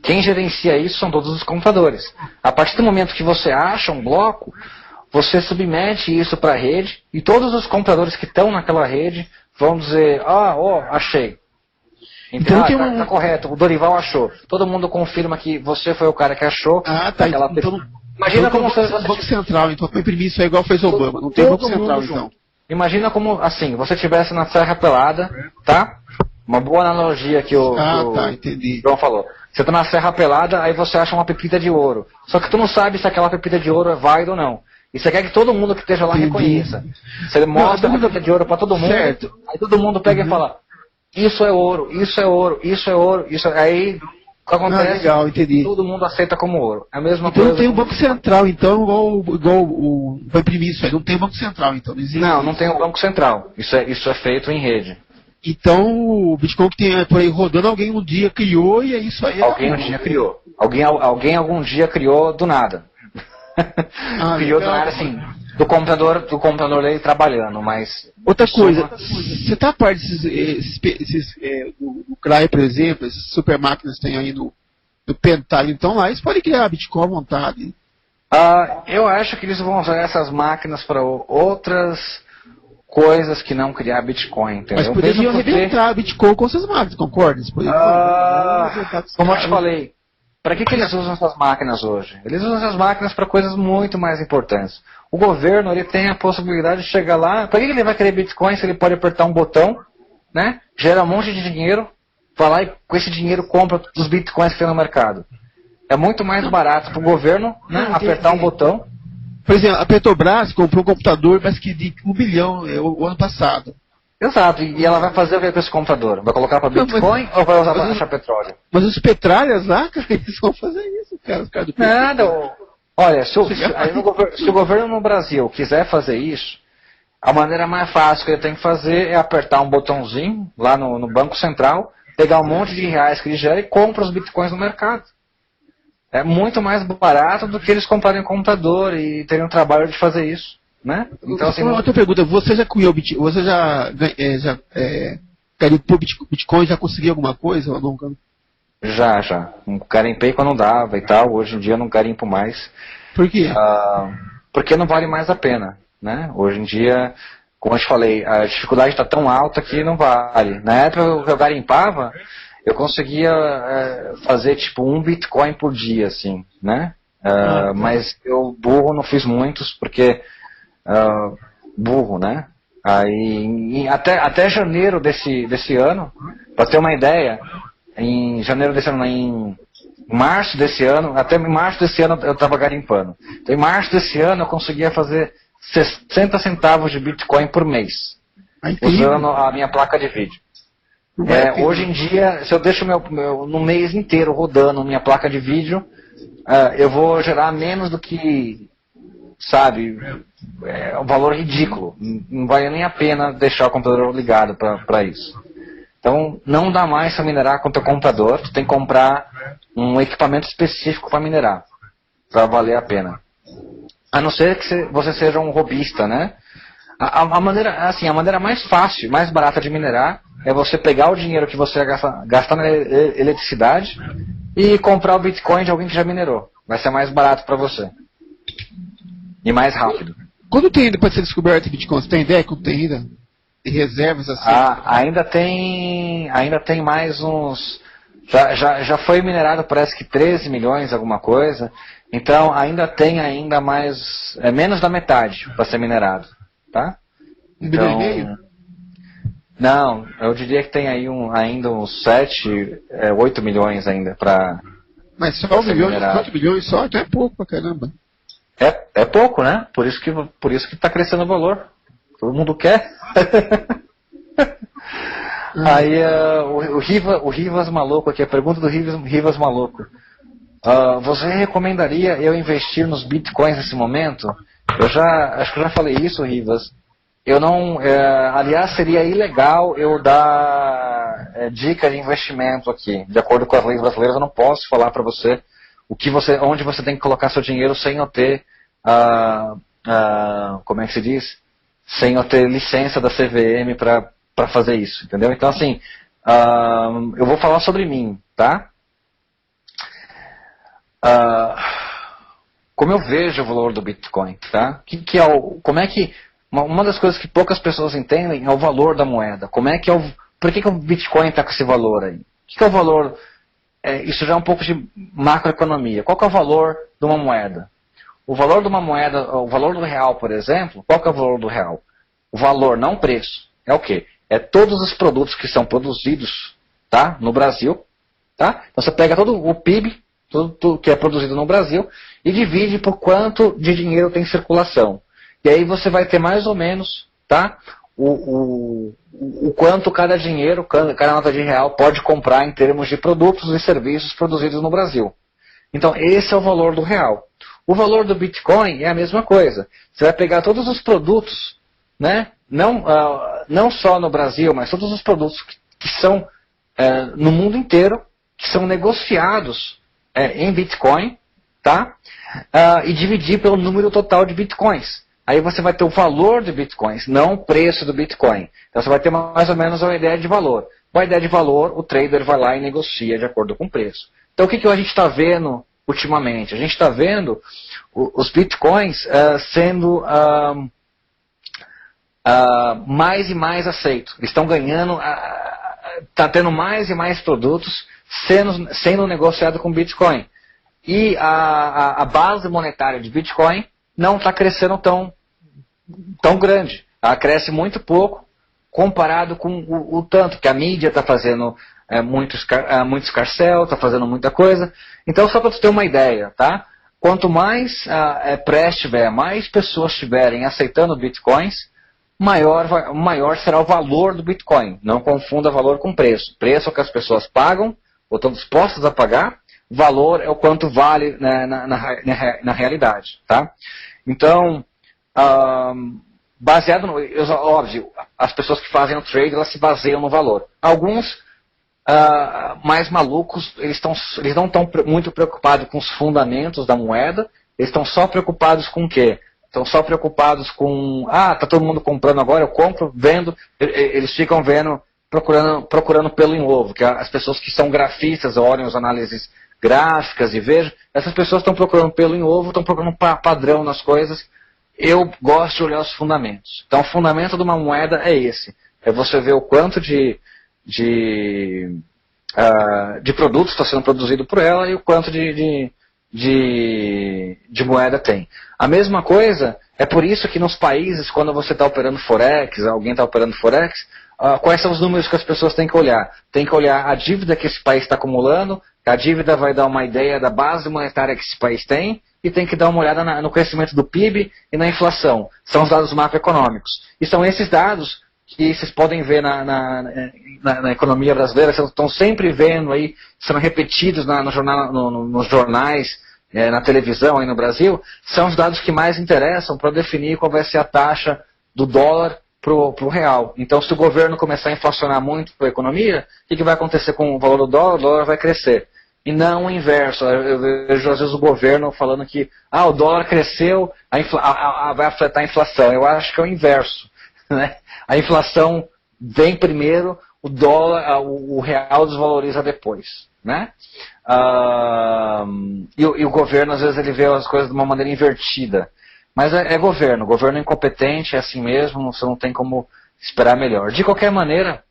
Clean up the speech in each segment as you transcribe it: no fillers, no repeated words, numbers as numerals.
Quem gerencia isso são todos os computadores. A partir do momento que você acha um bloco, você submete isso para a rede e todos os computadores que estão naquela rede vão dizer, achei. Então, tá correto, o Dorival achou. Todo mundo confirma que você foi o cara que achou. Tá. Então, imagina como você... Banco Central, então, para imprimir isso é igual fez Obama. Não tem Banco Central, então. Imagina como, assim, você estivesse na Serra Pelada, tá? Uma boa analogia que o João falou. Você tá na Serra Pelada, aí você acha uma pepita de ouro. Só que tu não sabe se aquela pepita de ouro é válida ou não. E você quer que todo mundo que esteja lá reconheça. Você mostra a pepita de ouro para todo mundo, certo. Aí todo mundo pega e fala, isso é ouro, isso é ouro, isso é ouro, isso é... Aí o que acontece? Legal, entendi. Todo mundo aceita como ouro. É a mesma então coisa. Não tem um Banco Central, então, igual vai imprimir isso aí. Não tem um Banco Central, então. Não tem um Banco Central. Isso é feito em rede. Então, o Bitcoin que tem por aí rodando, alguém um dia criou e é isso aí. Alguém um dia criou. Alguém algum dia criou do nada. Criou do nada, assim, do computador dele trabalhando, mas... Outra coisa, você tá a par desses do CRAI, por exemplo, essas super máquinas que tem aí no Pentágono, então lá eles podem criar Bitcoin à vontade. Eu acho que eles vão usar essas máquinas para outras coisas que não criar Bitcoin, entendeu? Mas poderiam arrebentar Bitcoin com essas máquinas, concorda? Como eu te falei, para que eles usam essas máquinas hoje? Eles usam essas máquinas para coisas muito mais importantes. O governo ele tem a possibilidade de chegar lá. Para que ele vai querer Bitcoin se ele pode apertar um botão, né? Gera um monte de dinheiro, vai lá e com esse dinheiro compra os Bitcoins que tem no mercado. É muito mais barato para o governo, né? Apertar um botão. Por exemplo, a Petrobras comprou um computador, mas que de 1 bilhão o ano passado. Exato, e ela vai fazer o que com esse computador? Vai colocar para Bitcoin ou vai usar para achar petróleo? Mas os petralhas lá, cara, eles vão fazer isso, cara. Os caras do nada. Olha, se o governo no Brasil quiser fazer isso, a maneira mais fácil que ele tem que fazer é apertar um botãozinho lá no Banco Central, pegar um monte de reais que ele gera e compra os Bitcoins no mercado. É muito mais barato do que eles comprarem um computador e terem o trabalho de fazer isso, né? Então, assim, outra pergunta, você já cunhou Bitcoin, você já garimpou Bitcoin, já conseguiu alguma coisa ou nunca? Já. Garimpei quando dava e tal, hoje em dia eu não garimpo mais. Por quê? Porque não vale mais a pena, né? Hoje em dia, como eu te falei, a dificuldade está tão alta que não vale. Na época que eu garimpava, eu conseguia fazer tipo 1 Bitcoin por dia, assim, né? Mas eu, burro, não fiz muitos, porque burro, né? Aí, até janeiro desse ano, para ter uma ideia, em janeiro desse ano, em março desse ano, até março desse ano eu estava garimpando. Então, em março desse ano eu conseguia fazer 60 centavos de Bitcoin por mês, usando a minha placa de vídeo. Hoje em dia, se eu deixo no mês inteiro rodando minha placa de vídeo, eu vou gerar menos do que, sabe, um valor ridículo. Não vale nem a pena deixar o computador ligado para isso. Então, não dá mais para minerar com o teu computador, tu tem que comprar um equipamento específico para minerar, para valer a pena. A não ser que você seja um robista, né? A maneira mais fácil, mais barata de minerar é você pegar o dinheiro que você gastar na eletricidade e comprar o Bitcoin de alguém que já minerou. Vai ser mais barato para você. E mais rápido. Quando tem ainda para ser descoberto Bitcoin? Você tem ideia quando tem ainda? De reservas assim? Ainda tem mais uns... Já foi minerado, parece que 13 milhões, alguma coisa. Então ainda tem mais... menos da metade para ser minerado. Tá? Então, 1,5 bilhão? Não, eu diria que tem aí ainda uns 7, 8 milhões ainda para... Mas só 1 milhão, 4 milhões só? Então é pouco pra caramba. É pouco, né? Por isso que está crescendo o valor. Todo mundo quer. Aí o Rivas Maluco aqui, a pergunta do Rivas Maluco. Você recomendaria eu investir nos bitcoins nesse momento? Acho que eu já falei isso, Rivas. Eu não, aliás, seria ilegal eu dar dica de investimento aqui. De acordo com as leis brasileiras, eu não posso falar para você onde você tem que colocar seu dinheiro sem eu ter, como é que se diz? Sem eu ter licença da CVM para fazer isso, entendeu? Então, assim, eu vou falar sobre mim, tá? Como eu vejo o valor do Bitcoin, tá? Como é que uma das coisas que poucas pessoas entendem é o valor da moeda. Por que o Bitcoin está com esse valor aí? O que é o valor? Isso já é um pouco de macroeconomia. Qual que é o valor de uma moeda? O valor de uma moeda, o valor do real, por exemplo, qual que é o valor do real? O valor, não o preço. É o quê? É todos os produtos que são produzidos, tá, no Brasil. Tá? Então você pega todo o PIB, tudo que é produzido no Brasil, e divide por quanto de dinheiro tem em circulação. E aí você vai ter mais ou menos, tá, o quanto cada dinheiro, cada nota de real pode comprar em termos de produtos e serviços produzidos no Brasil. Então esse é o valor do real. O valor do Bitcoin é a mesma coisa. Você vai pegar todos os produtos, né, não só no Brasil, mas todos os produtos que são no mundo inteiro, que são negociados em Bitcoin, tá? E dividir pelo número total de Bitcoins. Aí você vai ter o valor de Bitcoins, não o preço do Bitcoin. Então você vai ter mais ou menos uma ideia de valor. Com a ideia de valor, o trader vai lá e negocia de acordo com o preço. Então o que a gente está vendo ultimamente? A gente está vendo os Bitcoins sendo mais e mais aceitos. Eles estão ganhando, está tendo mais e mais produtos sendo negociado com Bitcoin. E a base monetária de Bitcoin não está crescendo tão grande. Ela cresce muito pouco comparado com o tanto que a mídia está fazendo muito escarcel, está fazendo muita coisa. Então, só para você ter uma ideia, tá? Quanto mais press tiver, mais pessoas estiverem aceitando Bitcoins, maior será o valor do Bitcoin. Não confunda valor com preço. Preço é o que as pessoas pagam, ou estão dispostas a pagar. Valor é o quanto vale na realidade. Tá? Então, baseado no... Óbvio, as pessoas que fazem o trade, elas se baseiam no valor. Alguns mais malucos, eles não estão muito preocupados com os fundamentos da moeda, eles estão só preocupados com o quê? Estão só preocupados com, tá todo mundo comprando agora, eu compro, vendo, eles ficam vendo, procurando pelo em ovo, que as pessoas que são grafistas olham as análises gráficas e vejam, essas pessoas estão procurando pelo em ovo, estão procurando padrão nas coisas. Eu gosto de olhar os fundamentos. Então o fundamento de uma moeda é esse, é você ver o quanto de produtos está sendo produzido por ela e o quanto de moeda tem. A mesma coisa, é por isso que nos países, quando você está operando Forex, alguém está operando Forex, quais são os números que as pessoas têm que olhar? Tem que olhar a dívida que esse país está acumulando, a dívida vai dar uma ideia da base monetária que esse país tem, e tem que dar uma olhada no crescimento do PIB e na inflação. São os dados macroeconômicos. E são esses dados que vocês podem ver na economia brasileira, vocês estão sempre vendo aí, sendo repetidos nos jornais, na televisão aí no Brasil, são os dados que mais interessam para definir qual vai ser a taxa do dólar para o real. Então, se o governo começar a inflacionar muito a economia, o que vai acontecer com o valor do dólar? O dólar vai crescer. E não o inverso. Eu vejo às vezes o governo falando que o dólar cresceu, vai afetar a inflação. Eu acho que é o inverso. Né? A inflação vem primeiro, o dólar, o real desvaloriza depois. Né? E o governo, às vezes, ele vê as coisas de uma maneira invertida. Mas é governo incompetente, é assim mesmo, você não tem como esperar melhor. De qualquer maneira,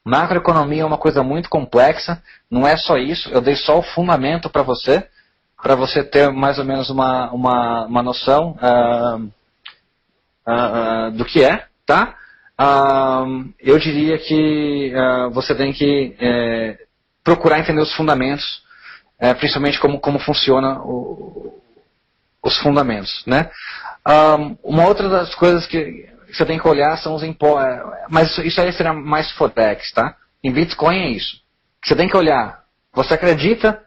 macroeconomia é uma coisa muito complexa, não é só isso, eu dei só o fundamento para você ter mais ou menos uma noção do que é, tá? Eu diria que você tem que procurar entender os fundamentos, principalmente como funciona os fundamentos, né? Uma outra das coisas que você tem que olhar são os impostos, mas isso aí será mais Forex, tá? Em Bitcoin é isso. Você tem que olhar, você acredita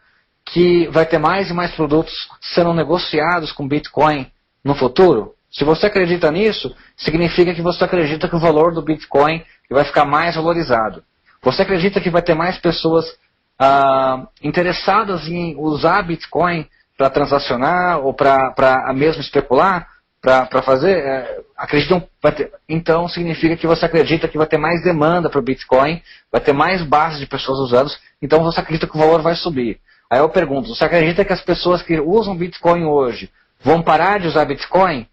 que vai ter mais e mais produtos sendo negociados com Bitcoin no futuro? Se você acredita nisso, significa que você acredita que o valor do Bitcoin vai ficar mais valorizado. Você acredita que vai ter mais pessoas interessadas em usar Bitcoin para transacionar ou para mesmo especular, para fazer, acreditam, então significa que você acredita que vai ter mais demanda para o Bitcoin, vai ter mais base de pessoas usando, então você acredita que o valor vai subir. Aí eu pergunto, você acredita que as pessoas que usam Bitcoin hoje vão parar de usar Bitcoin?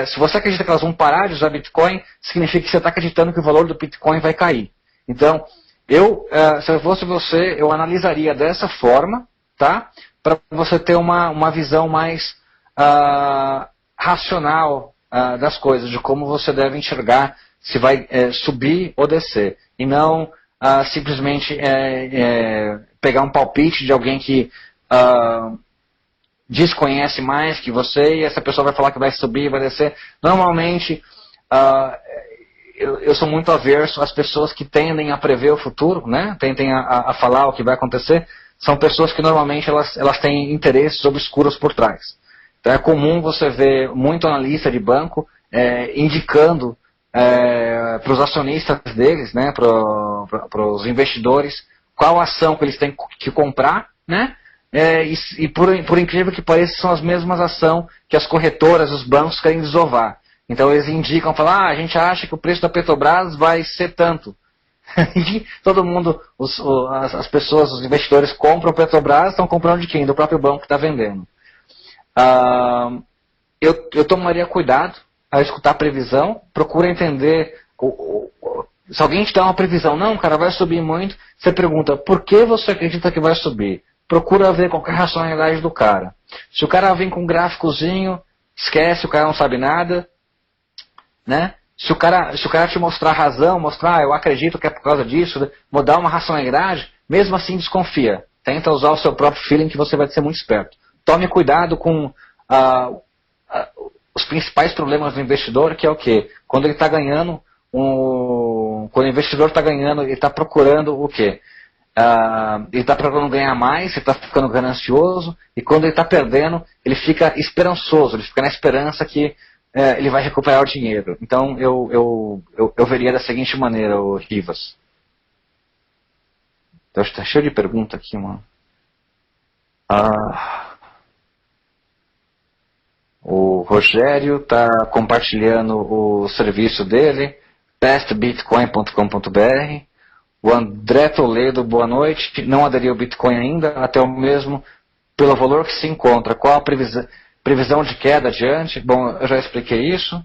Se você acredita que elas vão parar de usar Bitcoin, significa que você está acreditando que o valor do Bitcoin vai cair. Então, se eu fosse você, eu analisaria dessa forma, tá? Para você ter uma visão mais racional das coisas, de como você deve enxergar se vai subir ou descer. E não simplesmente pegar um palpite de alguém que desconhece mais que você e essa pessoa vai falar que vai subir, vai descer. Normalmente, eu sou muito averso às pessoas que tendem a prever o futuro, né? Tendem a falar o que vai acontecer. São pessoas que normalmente elas têm interesses obscuros por trás. Então é comum você ver muito analista de banco indicando para os acionistas deles, né, para os investidores, qual ação que eles têm que comprar, né? E por incrível que pareça, são as mesmas ações que as corretoras, os bancos querem desovar. Então eles indicam, falam, a gente acha que o preço da Petrobras vai ser tanto. E todo mundo, as pessoas, os investidores compram Petrobras, estão comprando de quem? Do próprio banco que está vendendo. Eu tomaria cuidado a escutar a previsão, procura entender, se alguém te dá uma previsão, não, cara, vai subir muito, você pergunta, por que você acredita que vai subir? Procura ver qual é a racionalidade do cara. Se o cara vem com um gráficozinho, esquece, o cara não sabe nada, né? Se o cara te mostrar razão, mostrar, eu acredito que é por causa disso, mudar uma racionalidade, mesmo assim desconfia. Tenta usar o seu próprio feeling que você vai ser muito esperto. Tome cuidado com os principais problemas do investidor, que é o quê? Quando ele está ganhando, quando o investidor está ganhando, ele está procurando o quê? Ele está procurando ganhar mais, ele está ficando ganancioso, e quando ele está perdendo, ele fica esperançoso, ele fica na esperança que ele vai recuperar o dinheiro. Então eu veria da seguinte maneira, o Rivas. Então, está cheio de pergunta aqui, mano. O Rogério está compartilhando o serviço dele, bestbitcoin.com.br. O André Toledo, boa noite. Não aderiu ao Bitcoin ainda, até o mesmo pelo valor que se encontra. Qual a previsão de queda adiante? Bom, eu já expliquei isso.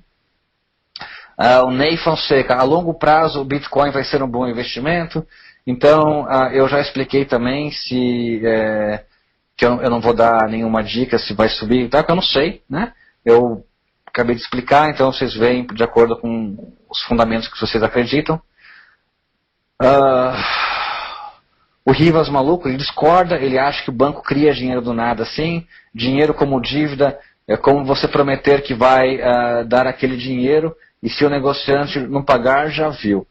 O Ney Fonseca, a longo prazo o Bitcoin vai ser um bom investimento. Então, eu já expliquei também que eu não vou dar nenhuma dica se vai subir, tá? Porque eu não sei, né? Eu acabei de explicar, então vocês veem de acordo com os fundamentos que vocês acreditam. O Rivas maluco, ele discorda, ele acha que o banco cria dinheiro do nada assim, dinheiro como dívida, é como você prometer que vai dar aquele dinheiro e se o negociante não pagar, já viu.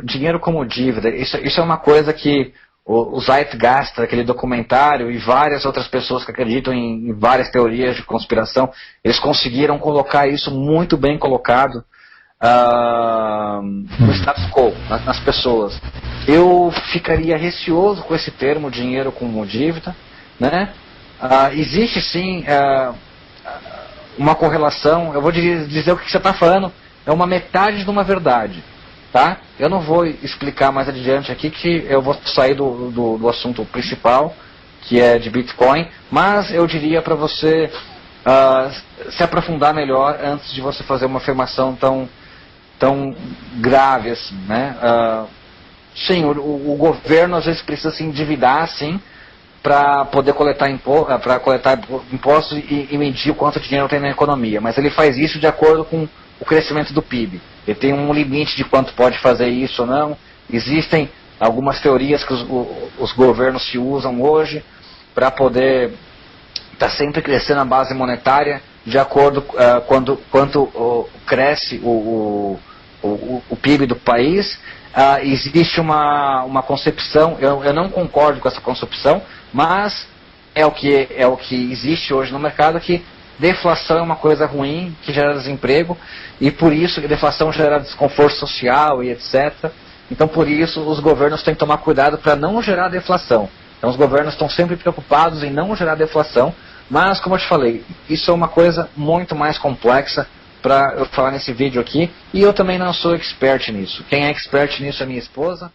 Dinheiro como dívida, isso é uma coisa que o Zeitgeist, aquele documentário, e várias outras pessoas que acreditam em várias teorias de conspiração, eles conseguiram colocar isso muito bem colocado no status quo, nas pessoas. Eu ficaria receoso com esse termo, dinheiro como dívida, né? Existe sim uma correlação, eu vou dizer o que você está falando, é uma metade de uma verdade. Tá? Eu não vou explicar mais adiante aqui, que eu vou sair do assunto principal, que é de Bitcoin, mas eu diria para você se aprofundar melhor antes de você fazer uma afirmação tão grave assim, né? Sim, o governo às vezes precisa se endividar assim, para poder coletar impostos e medir o quanto dinheiro tem na economia, mas ele faz isso de acordo com o crescimento do PIB. Ele tem um limite de quanto pode fazer isso ou não. Existem algumas teorias que os governos se usam hoje para poder estar sempre crescendo a base monetária de acordo quanto cresce o PIB do país. Existe uma concepção, eu não concordo com essa concepção, mas é o que existe hoje no mercado, que deflação é uma coisa ruim, que gera desemprego, e por isso deflação gera desconforto social e etc. Então por isso os governos têm que tomar cuidado para não gerar deflação. Então os governos estão sempre preocupados em não gerar deflação, mas como eu te falei, isso é uma coisa muito mais complexa, para eu falar nesse vídeo aqui, e eu também não sou expert nisso. Quem é expert nisso é minha esposa,